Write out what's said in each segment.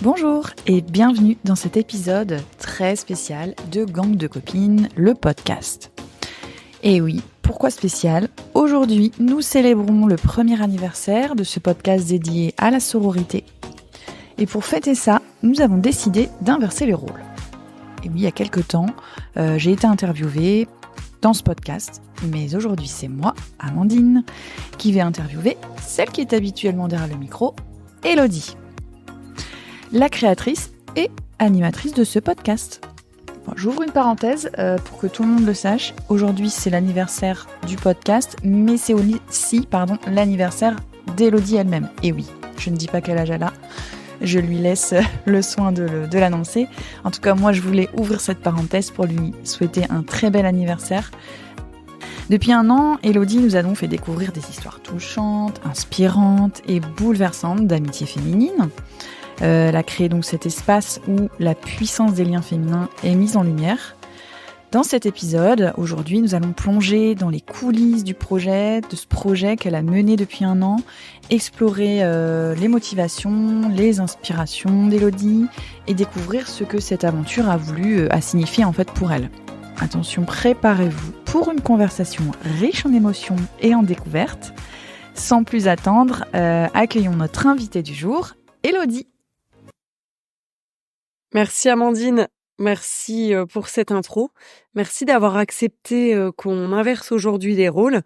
Bonjour et bienvenue dans cet épisode très spécial de Gang de copines, le podcast. Et oui, pourquoi spécial ? Aujourd'hui, nous célébrons le premier anniversaire de ce podcast dédié à la sororité. Et pour fêter ça, nous avons décidé d'inverser les rôles. Et oui, il y a quelques temps, j'ai été interviewée dans ce podcast, mais aujourd'hui c'est moi, Amandine, qui vais interviewer celle qui est habituellement derrière le micro, Elodie, la créatrice et animatrice de ce podcast. Bon, j'ouvre une parenthèse pour que tout le monde le sache. Aujourd'hui, c'est l'anniversaire du podcast, mais c'est aussi l'anniversaire d'Elodie elle-même. Et oui, je ne dis pas quel âge elle a. Je lui laisse le soin de l'annoncer. En tout cas, moi, je voulais ouvrir cette parenthèse pour lui souhaiter un très bel anniversaire. Depuis un an, Elodie nous a donc fait découvrir des histoires touchantes, inspirantes et bouleversantes d'amitié féminine. Elle a créé donc cet espace où la puissance des liens féminins est mise en lumière. Dans cet épisode, aujourd'hui, nous allons plonger dans les coulisses de ce projet qu'elle a mené depuis un an, explorer les motivations, les inspirations d'Elodie et découvrir ce que cette aventure a signifier en fait pour elle. Attention, préparez-vous pour une conversation riche en émotions et en découvertes. Sans plus attendre, accueillons notre invitée du jour, Elodie. Merci Amandine, merci pour cette intro. Merci d'avoir accepté qu'on inverse aujourd'hui les rôles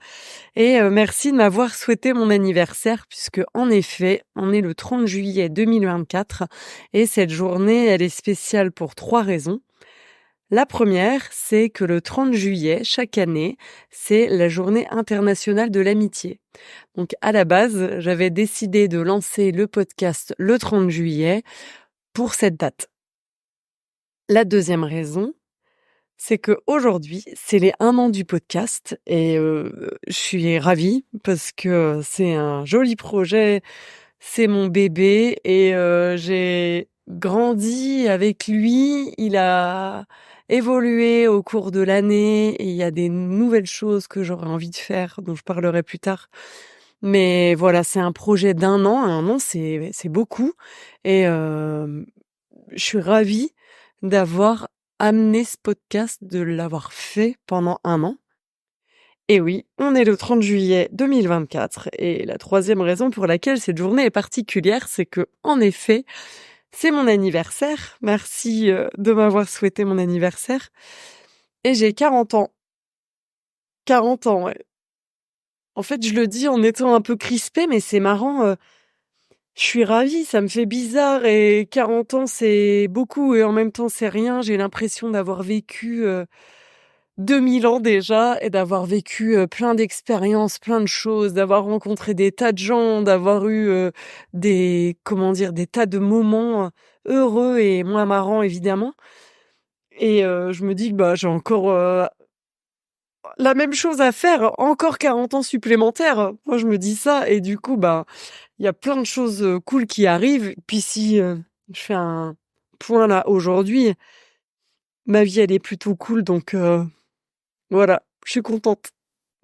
et merci de m'avoir souhaité mon anniversaire puisque en effet, on est le 30 juillet 2024 et cette journée, elle est spéciale pour 3 raisons. La première, c'est que le 30 juillet, chaque année, c'est la journée internationale de l'amitié. Donc à la base, j'avais décidé de lancer le podcast le 30 juillet pour cette date. La deuxième raison, c'est qu'aujourd'hui, c'est les 1 an du podcast et je suis ravie parce que c'est un joli projet, c'est mon bébé et j'ai grandi avec lui. Il a évolué au cours de l'année et il y a des nouvelles choses que j'aurais envie de faire, dont je parlerai plus tard. Mais voilà, c'est un projet d'1 an. 1 an, c'est beaucoup et je suis ravie d'avoir amené ce podcast, de l'avoir fait pendant 1 an. Et oui, on est le 30 juillet 2024 et la troisième raison pour laquelle cette journée est particulière, c'est que, en effet, c'est mon anniversaire. Merci de m'avoir souhaité mon anniversaire. Et j'ai 40 ans. 40 ans, ouais. En fait, je le dis en étant un peu crispée, mais c'est marrant. Je suis ravie, ça me fait bizarre et 40 ans, c'est beaucoup et en même temps, c'est rien. J'ai l'impression d'avoir vécu 2000 ans déjà et d'avoir vécu plein d'expériences, plein de choses, d'avoir rencontré des tas de gens, d'avoir eu des tas de moments heureux et moins marrants évidemment. Et je me dis que j'ai encore la même chose à faire, encore 40 ans supplémentaires. Moi, je me dis ça et du coup, il y a plein de choses cool qui arrivent. Puis si je fais un point là aujourd'hui, ma vie elle est plutôt cool, donc voilà, je suis contente.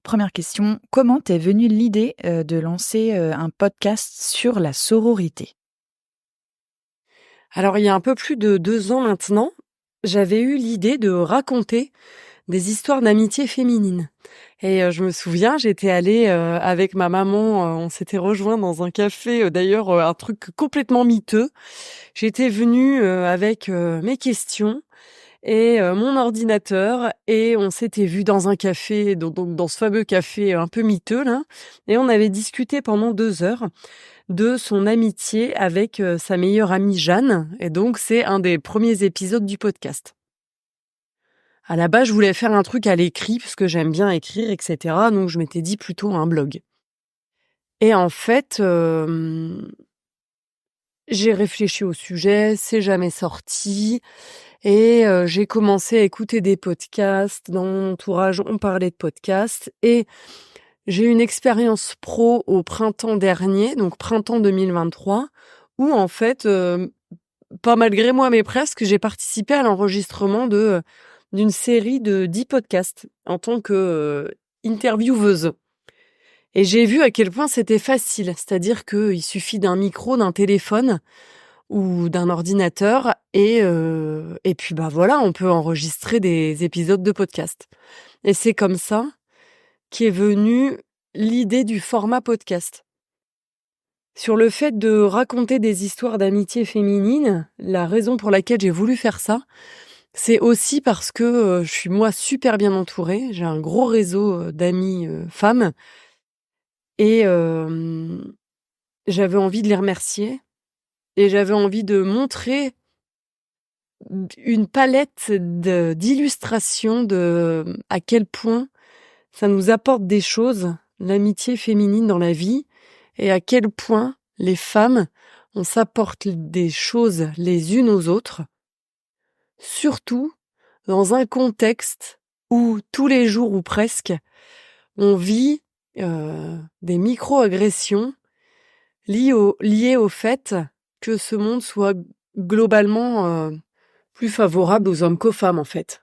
Première question, comment t'es venue l'idée de lancer un podcast sur la sororité ? Alors il y a un peu plus de 2 ans maintenant, j'avais eu l'idée de raconter des histoires d'amitié féminine. Et je me souviens, j'étais allée avec ma maman, on s'était rejoints dans un café, d'ailleurs un truc complètement miteux. J'étais venue avec mes questions et mon ordinateur et on s'était vus dans un café, donc dans ce fameux café un peu miteux là, et on avait discuté pendant 2 heures de son amitié avec sa meilleure amie Jeanne, et donc c'est un des premiers épisodes du podcast. À la base, je voulais faire un truc à l'écrit parce que j'aime bien écrire, etc. Donc je m'étais dit plutôt un blog. Et en fait, j'ai réfléchi au sujet, c'est jamais sorti. Et j'ai commencé à écouter des podcasts. Dans mon entourage, on parlait de podcasts. Et j'ai eu une expérience pro au printemps dernier, donc printemps 2023, où en fait, pas malgré moi, mais presque, j'ai participé à l'enregistrement d'une série de 10 podcasts en tant que intervieweuse. Et j'ai vu à quel point c'était facile, c'est-à-dire qu'il suffit d'un micro, d'un téléphone. ou d'un ordinateur et puis, voilà, on peut enregistrer des épisodes de podcast et c'est comme ça qu'est venue l'idée du format podcast. Sur le fait de raconter des histoires d'amitié féminine, la raison pour laquelle j'ai voulu faire ça, c'est aussi parce que, je suis moi super bien entourée. J'ai un gros réseau, d'amies, femmes et j'avais envie de les remercier et j'avais envie de montrer une palette d'illustrations de à quel point ça nous apporte des choses, l'amitié féminine dans la vie et à quel point les femmes, on s'apporte des choses les unes aux autres, surtout dans un contexte où tous les jours ou presque, on vit des micro-agressions liées au fait que ce monde soit globalement plus favorable aux hommes qu'aux femmes en fait.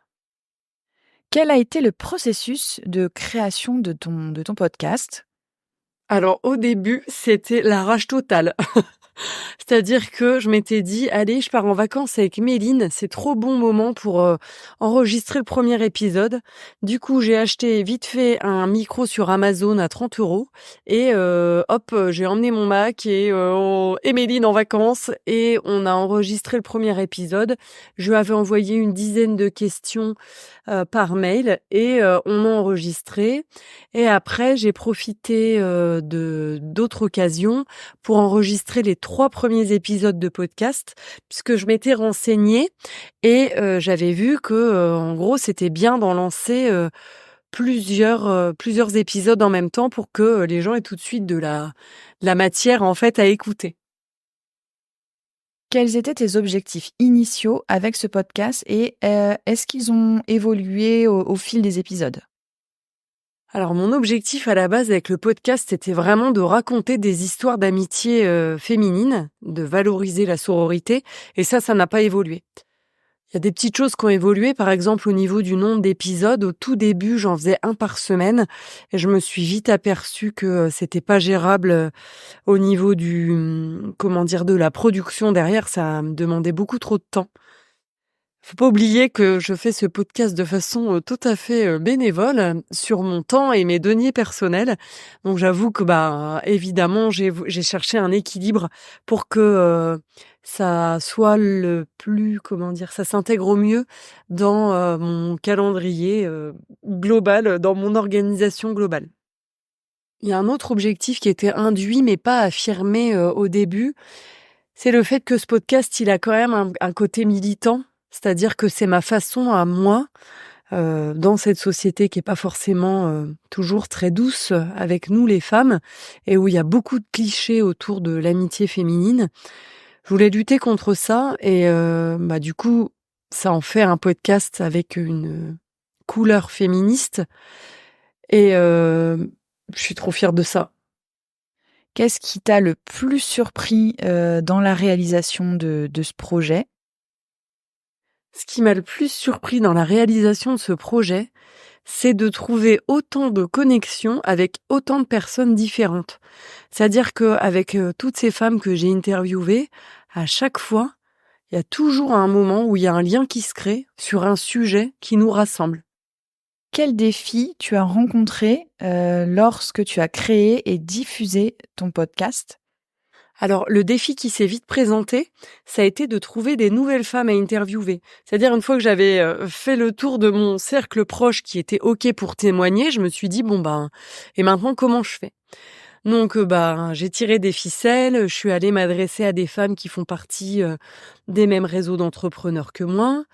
Quel a été le processus de création de ton podcast? Alors au début, c'était la rage totale. C'est-à-dire que je m'étais dit: «Allez, je pars en vacances avec Méline, c'est trop bon moment pour, enregistrer le premier épisode». Du coup, j'ai acheté vite fait un micro sur Amazon à 30 € et hop, j'ai emmené mon Mac et Méline en vacances et on a enregistré le premier épisode. Je lui avais envoyé une dizaine de questions, par mail et on a enregistré et après j'ai profité, de d'autres occasions pour enregistrer les 3 premiers épisodes de podcast puisque je m'étais renseignée et j'avais vu que, en gros, c'était bien d'en lancer, plusieurs épisodes en même temps pour que, les gens aient tout de suite de la matière, en fait, à écouter. Quels étaient tes objectifs initiaux avec ce podcast et est-ce qu'ils ont évolué au fil des épisodes? Alors mon objectif à la base avec le podcast, c'était vraiment de raconter des histoires d'amitié, féminine, de valoriser la sororité et ça n'a pas évolué. Il y a des petites choses qui ont évolué, par exemple au niveau du nombre d'épisodes. Au tout début, j'en faisais un par semaine et je me suis vite aperçue que, c'était pas gérable, au niveau de la production derrière, ça me demandait beaucoup trop de temps. Faut pas oublier que je fais ce podcast de façon, tout à fait, bénévole, sur mon temps et mes deniers personnels. Donc j'avoue que, évidemment, j'ai cherché un équilibre pour que, ça soit ça s'intègre au mieux dans, mon calendrier, global, dans mon organisation globale. Il y a un autre objectif qui était induit mais pas affirmé, au début, c'est le fait que ce podcast, il a quand même un côté militant. C'est-à-dire que c'est ma façon à moi, dans cette société qui est pas forcément, toujours très douce avec nous les femmes et où il y a beaucoup de clichés autour de l'amitié féminine. Je voulais lutter contre ça et du coup, ça en fait un podcast avec une couleur féministe et je suis trop fière de ça. Qu'est-ce qui t'a le plus surpris, dans la réalisation de ce projet? Ce qui m'a le plus surpris dans la réalisation de ce projet, c'est de trouver autant de connexions avec autant de personnes différentes. C'est-à-dire qu'avec toutes ces femmes que j'ai interviewées, à chaque fois, il y a toujours un moment où il y a un lien qui se crée sur un sujet qui nous rassemble. Quels défis tu as rencontrés, lorsque tu as créé et diffusé ton podcast? Alors, le défi qui s'est vite présenté, ça a été de trouver des nouvelles femmes à interviewer. C'est-à-dire, une fois que j'avais fait le tour de mon cercle proche qui était OK pour témoigner, je me suis dit, et maintenant, comment je fais? Donc, j'ai tiré des ficelles, je suis allée m'adresser à des femmes qui font partie des mêmes réseaux d'entrepreneurs que moi.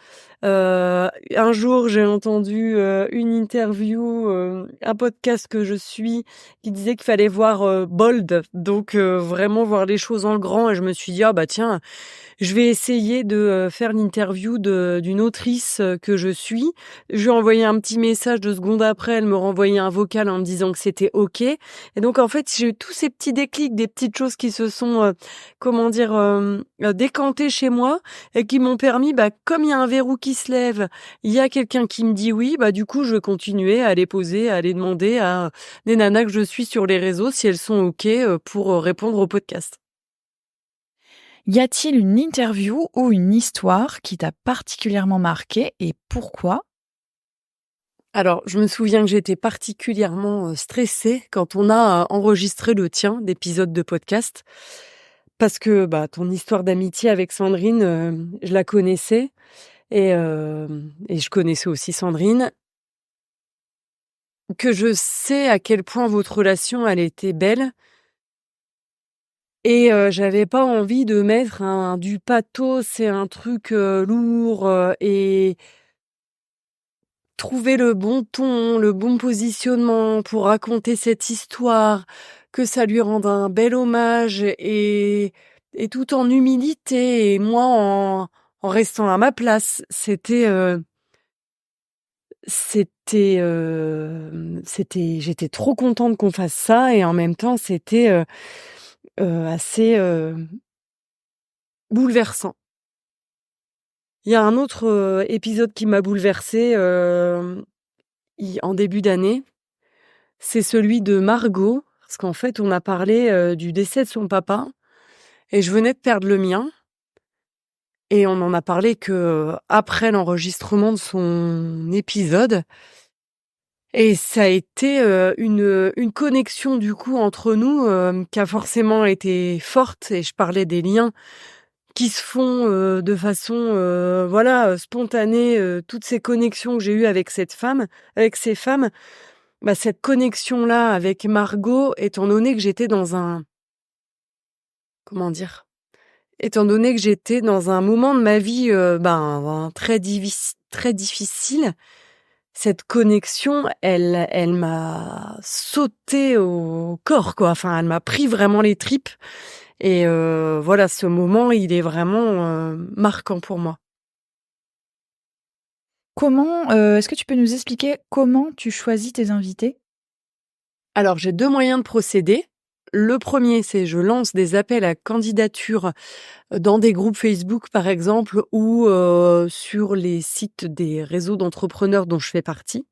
Un jour, j'ai entendu une interview, un podcast que je suis, qui disait qu'il fallait voir bold, donc vraiment voir les choses en grand. Et je me suis dit: «Ah tiens, je vais essayer de faire l'interview d'une autrice que je suis». Je lui ai envoyé un petit message 2 secondes après, elle me renvoyait un vocal en me disant que c'était OK. Et donc en fait, j'ai eu tous ces petits déclics, des petites choses qui se sont, décantées chez moi et qui m'ont permis, comme il y a un verrou qui se lève, il y a quelqu'un qui me dit oui, du coup, je vais continuer à aller poser, à aller demander à des nanas que je suis sur les réseaux si elles sont OK, pour répondre au podcast. Y a-t-il une interview ou une histoire qui t'a particulièrement marqué et pourquoi? Alors, je me souviens que j'étais particulièrement stressée quand on a enregistré le tien d'épisode de podcast parce que ton histoire d'amitié avec Sandrine, je la connaissais et je connaissais aussi Sandrine, que je sais à quel point votre relation elle était belle et j'avais pas envie de mettre du pathos et un truc lourd et trouver le bon ton, le bon positionnement pour raconter cette histoire, que ça lui rende un bel hommage et tout en humilité et moi en restant à ma place. C'était j'étais trop contente qu'on fasse ça et en même temps c'était, assez, bouleversant. Il y a un autre, épisode qui m'a bouleversée, i en début d'année. C'est celui de Margot, parce qu'en fait, on a parlé, du décès de son papa et je venais de perdre le mien et on en a parlé qu'après l'enregistrement de son épisode et ça a été, une connexion du coup entre nous, qui a forcément été forte et je parlais des liens qui se font, de façon, spontanée, toutes ces connexions que j'ai eues avec ces femmes. Cette connexion-là avec Margot, étant donné que j'étais dans un comment dire? Étant donné que j'étais dans un moment de ma vie, très difficile, cette connexion, elle m'a sauté au corps, quoi. Enfin, elle m'a pris vraiment les tripes et voilà, ce moment, il est vraiment, marquant pour moi. Comment, est-ce que tu peux nous expliquer comment tu choisis tes invités? Alors, j'ai 2 moyens de procéder. Le premier, c'est je lance des appels à candidature dans des groupes Facebook, par exemple, ou sur les sites des réseaux d'entrepreneurs dont je fais partie.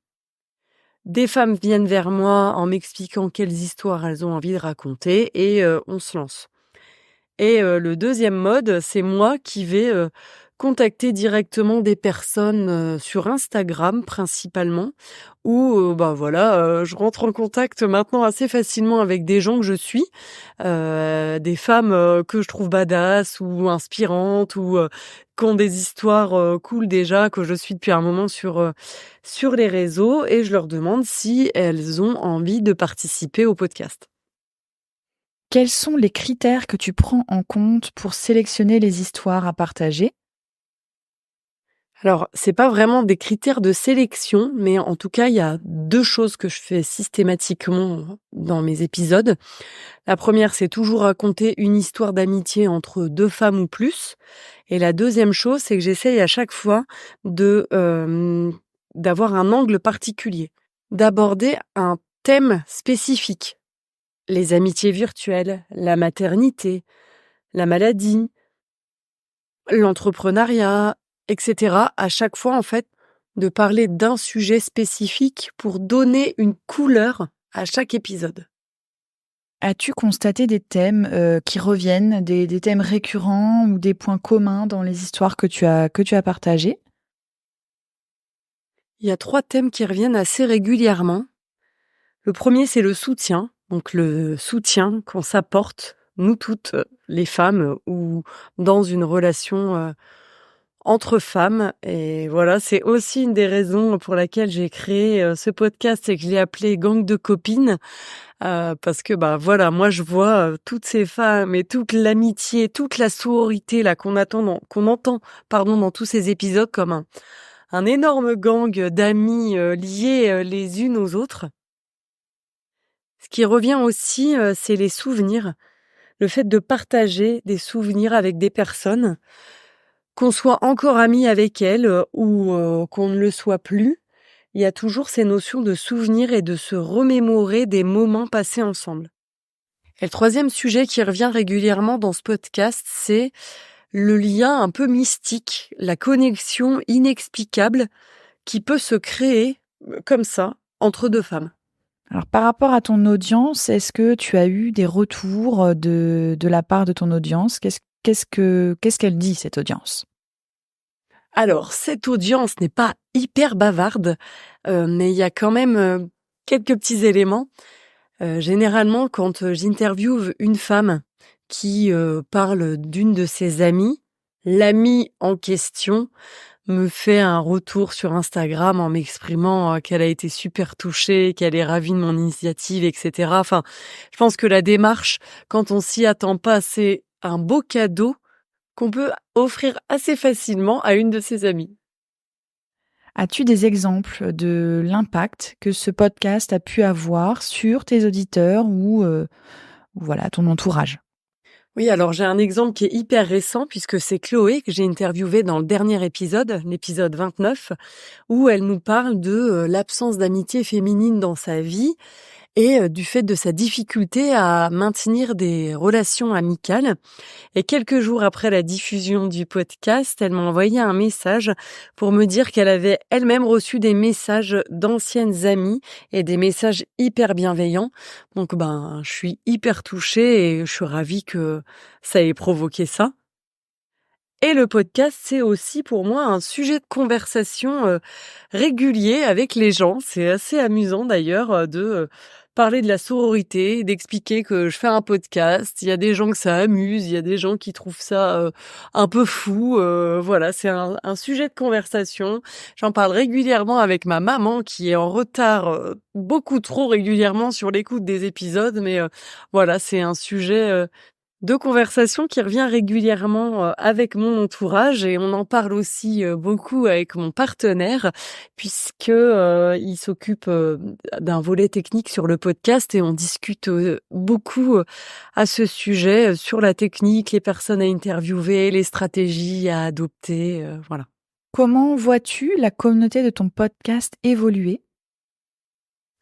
Des femmes viennent vers moi en m'expliquant quelles histoires elles ont envie de raconter et on se lance. Et le deuxième mode, c'est moi qui vais, contacter directement des personnes, sur Instagram principalement où, je rentre en contact maintenant assez facilement avec des gens que je suis, des femmes, que je trouve badass ou inspirantes ou, qui ont des histoires, cool déjà, que je suis depuis un moment sur les réseaux et je leur demande si elles ont envie de participer au podcast. Quels sont les critères que tu prends en compte pour sélectionner les histoires à partager? Alors, c'est pas vraiment des critères de sélection, mais en tout cas, il y a 2 choses que je fais systématiquement dans mes épisodes. La première, c'est toujours raconter une histoire d'amitié entre 2 femmes ou plus et la deuxième chose, c'est que j'essaye à chaque fois de, d'avoir un angle particulier, d'aborder un thème spécifique. Les amitiés virtuelles, la maternité, la maladie, l'entrepreneuriat et cetera. À chaque fois, en fait, de parler d'un sujet spécifique pour donner une couleur à chaque épisode. As-tu constaté des thèmes, qui reviennent, des thèmes récurrents ou des points communs dans les histoires que tu as partagées? Il y a 3 thèmes qui reviennent assez régulièrement. Le premier, c'est le soutien, donc le soutien qu'on s'apporte, nous toutes, les femmes, ou dans une relation, entre femmes et voilà, c'est aussi une des raisons pour laquelle j'ai créé, ce podcast et que je l'ai appelé Gang de copines, parce que, moi je vois, toutes ces femmes et toute l'amitié, toute la sororité là qu'on entend, pardon, dans tous ces épisodes comme un énorme gang d'amies, liées, les unes aux autres. Ce qui revient aussi, c'est les souvenirs, le fait de partager des souvenirs avec des personnes. Qu'on soit encore amis avec elles, ou qu'on ne le soit plus, il y a toujours ces notions de souvenir et de se remémorer des moments passés ensemble. Et le troisième sujet qui revient régulièrement dans ce podcast, c'est le lien un peu mystique, la connexion inexplicable qui peut se créer, comme ça, entre 2 femmes. Alors par rapport à ton audience, est-ce que tu as eu des retours, de la part de ton audience? Qu'est-ce qu'elle dit, cette audience? Alors, cette audience n'est pas hyper bavarde, mais il y a quand même, quelques petits éléments. Généralement, quand, j'interviewe une femme qui, parle d'une de ses amies, l'amie en question me fait un retour sur Instagram en m'exprimant, qu'elle a été super touchée, qu'elle est ravie de mon initiative et cetera. Enfin, je pense que la démarche, quand on s'y attend pas, c'est un beau cadeau qu'on peut offrir assez facilement à une de ses amies. As-tu des exemples de l'impact que ce podcast a pu avoir sur tes auditeurs ou voilà, ton entourage? Oui, alors j'ai un exemple qui est hyper récent puisque c'est Chloé que j'ai interviewée dans le dernier épisode, l'épisode 29, où elle nous parle de, l'absence d'amitié féminine dans sa vie et du fait de sa difficulté à maintenir des relations amicales. Et quelques jours après la diffusion du podcast, elle m'a envoyé un message pour me dire qu'elle avait elle-même reçu des messages d'anciennes amies et des messages hyper bienveillants. Donc je suis hyper touchée et je suis ravie que ça ait provoqué ça. Et le podcast, c'est aussi pour moi un sujet de conversation régulier avec les gens. C'est assez amusant d'ailleurs de parler de la sororité, d'expliquer que je fais un podcast. Il y a des gens que ça amuse, il y a des gens qui trouvent ça un peu fou. Voilà, c'est un sujet de conversation. J'en parle régulièrement avec ma maman qui est en retard beaucoup trop régulièrement sur l'écoute des épisodes. Mais voilà, c'est un sujet de conversation qui revient régulièrement, avec mon entourage et on en parle aussi, beaucoup avec mon partenaire puisque, il s'occupe, d'un volet technique sur le podcast et on discute, beaucoup, à ce sujet, sur la technique, les personnes à interviewer, les stratégies à adopter, voilà. Comment vois-tu la communauté de ton podcast évoluer?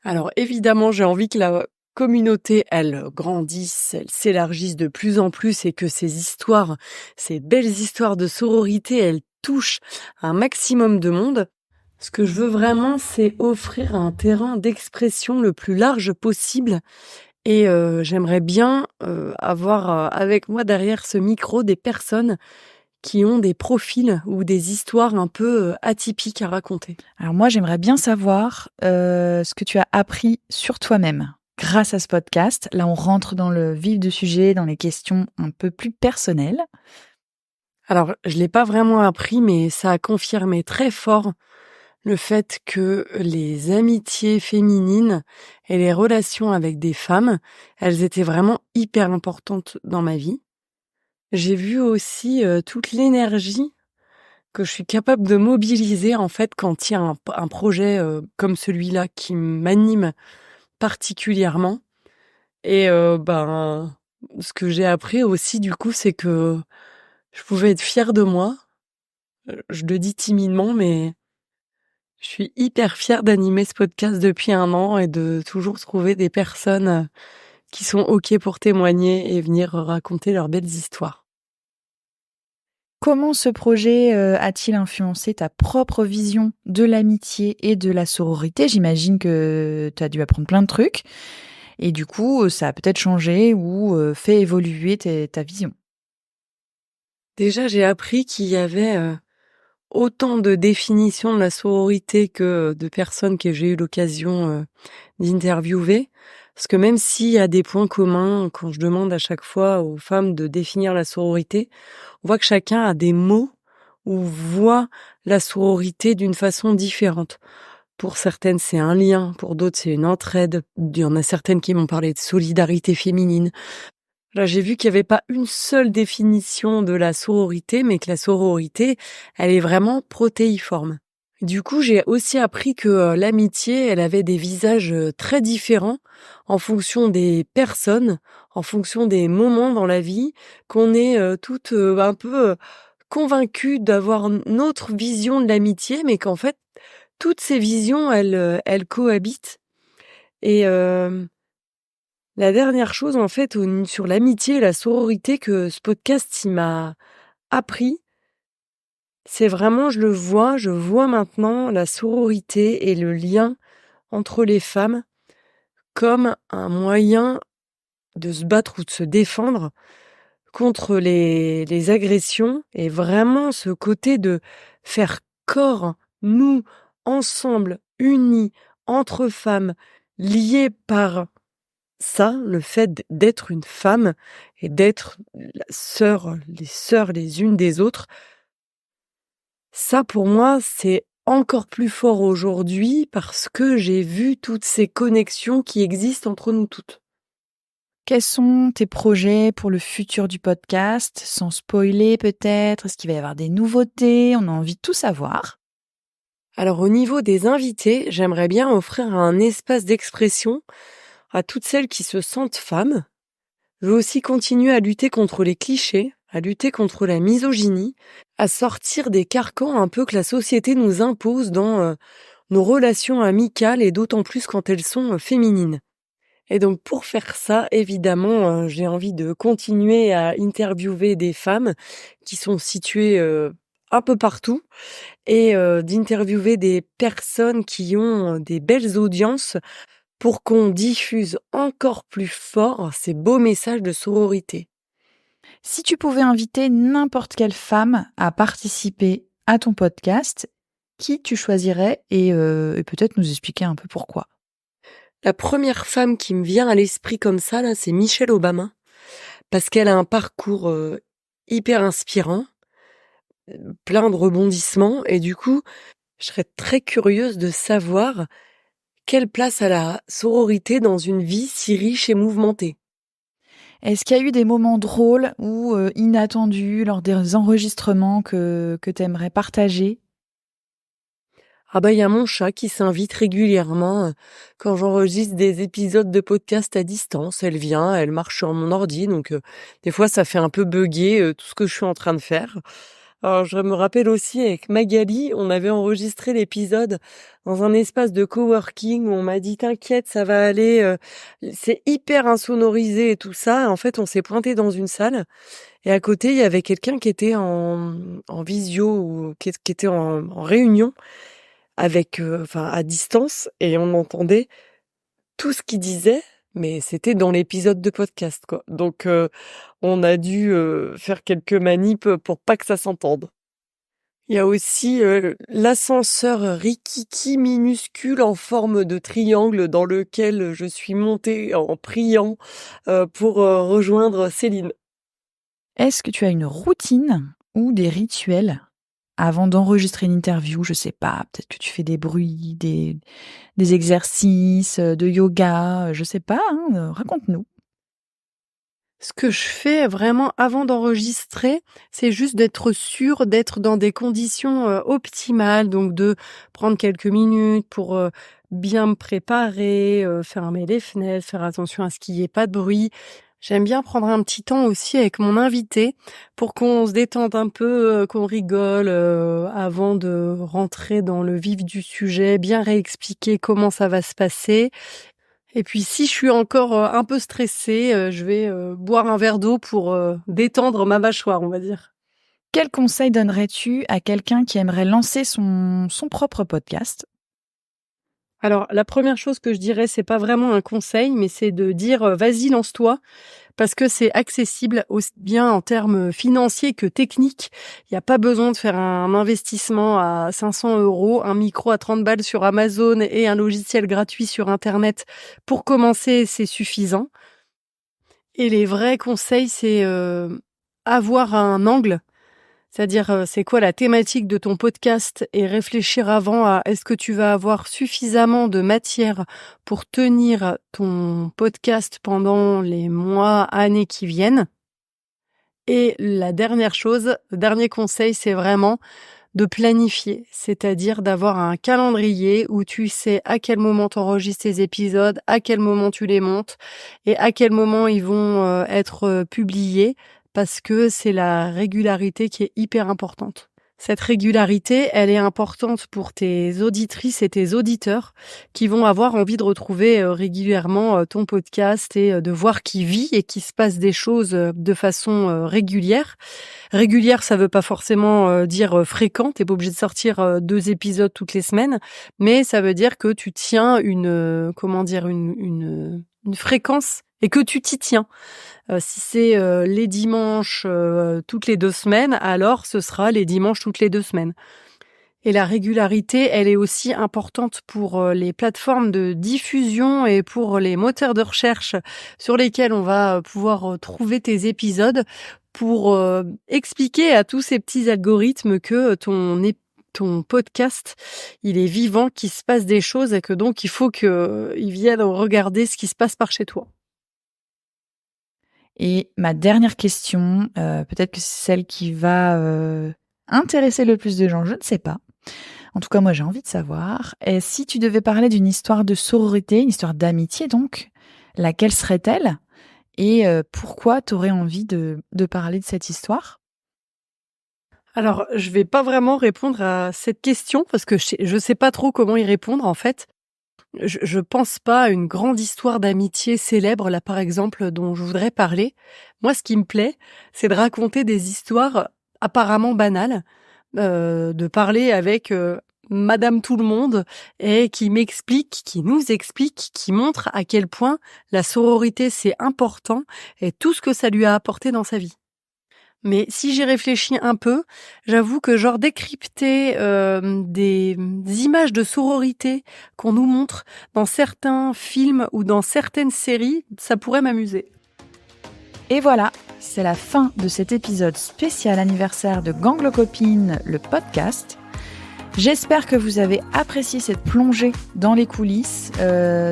Alors évidemment, j'ai envie que la communauté, elle grandisse, elle s'élargisse de plus en plus et que ces histoires, ces belles histoires de sororité, elles touchent un maximum de monde. Ce que je veux vraiment, c'est offrir un terrain d'expression le plus large possible et j'aimerais bien, avoir, avec moi derrière ce micro des personnes qui ont des profils ou des histoires un peu, atypiques à raconter. Alors moi, j'aimerais bien savoir, ce que tu as appris sur toi-même grâce à ce podcast. Là, on rentre dans le vif du sujet, dans les questions un peu plus personnelles. Alors, je l'ai pas vraiment appris, mais ça a confirmé très fort le fait que les amitiés féminines et les relations avec des femmes, elles étaient vraiment hyper importantes dans ma vie. J'ai vu aussi, toute l'énergie que je suis capable de mobiliser, en fait, quand il y a un projet, comme celui-là qui m'anime particulièrement et ce que j'ai appris aussi, du coup, c'est que je pouvais être fière de moi. Je le dis timidement, mais je suis hyper fière d'animer ce podcast depuis 1 an et de toujours trouver des personnes, qui sont OK pour témoigner et venir raconter leurs belles histoires. Comment ce projet, a-t-il influencé ta propre vision de l'amitié et de la sororité? J'imagine que tu as dû apprendre plein de trucs et du coup, ça a peut-être changé ou, fait évoluer ta vision. Déjà, j'ai appris qu'il y avait, autant de définitions de la sororité que de personnes que j'ai eu l'occasion, d'interviewer. Parce que même s'il y a des points communs, quand je demande à chaque fois aux femmes de définir la sororité, on voit que chacun a des mots ou voit la sororité d'une façon différente. Pour certaines, c'est un lien, pour d'autres, c'est une entraide. Il y en a certaines qui m'ont parlé de solidarité féminine. Là, j'ai vu qu'il y avait pas une seule définition de la sororité, mais que la sororité, elle est vraiment protéiforme. Du coup, j'ai aussi appris que l'amitié, elle avait des visages très différents en fonction des personnes, en fonction des moments dans la vie, qu'on est toutes un peu convaincues d'avoir notre vision de l'amitié, mais qu'en fait, toutes ces visions, elles cohabitent. Et la dernière chose, en fait, sur l'amitié et la sororité que ce podcast, il m'a appris, c'est vraiment, je vois maintenant la sororité et le lien entre les femmes comme un moyen de se battre ou de se défendre contre les agressions et vraiment ce côté de faire corps, nous, ensemble, unis, entre femmes, liées par ça, le fait d'être une femme et d'être sœurs les unes des autres. Ça, pour moi, c'est encore plus fort aujourd'hui parce que j'ai vu toutes ces connexions qui existent entre nous toutes. Quels sont tes projets pour le futur du podcast? Sans spoiler peut-être, est-ce qu'il va y avoir des nouveautés? On a envie de tout savoir. Alors au niveau des invités, j'aimerais bien offrir un espace d'expression à toutes celles qui se sentent femmes. Je veux aussi continuer à lutter contre les clichés, à lutter contre la misogynie, à sortir des carcans un peu que la société nous impose dans nos relations amicales et d'autant plus quand elles sont féminines. Et donc pour faire ça, évidemment, j'ai envie de continuer à interviewer des femmes qui sont situées un peu partout et d'interviewer des personnes qui ont des belles audiences pour qu'on diffuse encore plus fort ces beaux messages de sororité. Si tu pouvais inviter n'importe quelle femme à participer à ton podcast, qui tu choisirais et peut-être nous expliquer un peu pourquoi? La première femme qui me vient à l'esprit comme ça, là, c'est Michelle Obama, parce qu'elle a un parcours hyper inspirant, plein de rebondissements, et du coup, je serais très curieuse de savoir quelle place a la sororité dans une vie si riche et mouvementée. Est-ce qu'il y a eu des moments drôles ou inattendus lors des enregistrements que tu aimerais partager? Ah bah, il y a mon chat qui s'invite régulièrement quand j'enregistre des épisodes de podcast à distance. Elle vient, elle marche sur mon ordi, donc des fois ça fait un peu bugger tout ce que je suis en train de faire. Alors je me rappelle aussi avec Magali, on avait enregistré l'épisode dans un espace de coworking où on m'a dit «T'inquiète, ça va aller, c'est hyper insonorisé et tout ça». En fait, on s'est pointé dans une salle et à côté, il y avait quelqu'un qui était en visio ou qui était en réunion avec, à distance et on entendait tout ce qu'il disait, mais c'était dans l'épisode de podcast, quoi. Donc, on a dû, faire quelques manips, pour pas que ça s'entende. Il y a aussi, l'ascenseur rikiki minuscule en forme de triangle dans lequel je suis montée en priant, pour, rejoindre Céline. Est-ce que tu as une routine ou des rituels avant d'enregistrer une interview? Je sais pas, peut-être que tu fais des bruits, des exercices, de yoga, je sais pas, hein, raconte-nous. Ce que je fais vraiment avant d'enregistrer, c'est juste d'être sûre d'être dans des conditions, optimales, donc de prendre quelques minutes pour, bien me préparer, fermer les fenêtres, faire attention à ce qu'il y ait pas de bruit. J'aime bien prendre un petit temps aussi avec mon invité pour qu'on se détende un peu, qu'on rigole, avant de rentrer dans le vif du sujet, bien réexpliquer comment ça va se passer. Et puis si je suis encore, un peu stressée, je vais, boire un verre d'eau pour, détendre ma mâchoire, on va dire. Quel conseil donnerais-tu à quelqu'un qui aimerait lancer son propre podcast? Alors la première chose que je dirais, c'est pas vraiment un conseil, mais c'est de dire, «Vas-y, lance-toi», parce que c'est accessible aussi bien en termes financiers que techniques. Il y a pas besoin de faire un investissement à 500 €, un micro à 30 balles sur Amazon et un logiciel gratuit sur internet. Pour commencer, c'est suffisant et les vrais conseils, c'est, avoir un angle. C'est-à-dire, c'est quoi la thématique de ton podcast et réfléchir avant à est-ce que tu vas avoir suffisamment de matière pour tenir ton podcast pendant les mois, années qui viennent? Et la dernière chose, le dernier conseil, c'est vraiment de planifier, c'est-à-dire d'avoir un calendrier où tu sais à quel moment tu enregistres tes épisodes, à quel moment tu les montes et à quel moment ils vont, être, publiés parce que c'est la régularité qui est hyper importante. Cette régularité, elle est importante pour tes auditrices et tes auditeurs qui vont avoir envie de retrouver, régulièrement, ton podcast et de voir qu'il vit et qu'il se passe des choses, de façon, régulière. Régulière, ça veut pas forcément, dire, fréquent. Tu es pas obligé de sortir, 2 épisodes toutes les semaines, mais ça veut dire que tu tiens une, comment dire? Une fréquence et que tu t'y tiens. Si c'est les dimanches toutes les 2 semaines, alors ce sera les dimanches toutes les 2 semaines. Et la régularité, elle est aussi importante pour les plateformes de diffusion et pour les moteurs de recherche sur lesquels on va pouvoir trouver tes épisodes pour expliquer à tous ces petits algorithmes que ton podcast, il est vivant, qu'il se passe des choses et que donc il faut qu'ils viennent regarder ce qui se passe par chez toi. Et ma dernière question, peut-être que c'est celle qui va intéresser le plus de gens, je ne sais pas. En tout cas, moi, j'ai envie de savoir. Et si tu devais parler d'une histoire de sororité, une histoire d'amitié donc, laquelle serait-elle? Et pourquoi tu aurais envie de parler de cette histoire? Alors, je vais pas vraiment répondre à cette question parce que je sais pas trop comment y répondre en fait. Je pense pas à une grande histoire d'amitié célèbre là par exemple dont je voudrais parler. Moi, ce qui me plaît, c'est de raconter des histoires apparemment banales, de parler avec Madame tout le monde et qui m'explique, qui nous explique, qui montre à quel point la sororité c'est important et tout ce que ça lui a apporté dans sa vie. Mais si j'y réfléchis un peu, j'avoue que genre décrypter des images de sororité qu'on nous montre dans certains films ou dans certaines séries, ça pourrait m'amuser. Et voilà, c'est la fin de cet épisode spécial anniversaire de Gang Copines, le podcast. J'espère que vous avez apprécié cette plongée dans les coulisses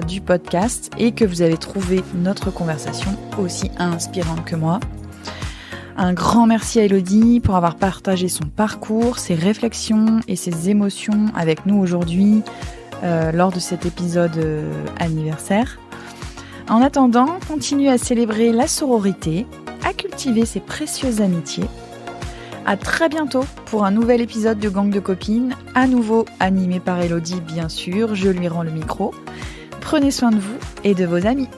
du podcast et que vous avez trouvé notre conversation aussi inspirante que moi. Un grand merci à Elodie pour avoir partagé son parcours, ses réflexions et ses émotions avec nous aujourd'hui lors de cet épisode anniversaire. En attendant, continuez à célébrer la sororité, à cultiver ces précieuses amitiés. À très bientôt pour un nouvel épisode de Gang de Copines, à nouveau animé par Elodie bien sûr, je lui rends le micro. Prenez soin de vous et de vos amis.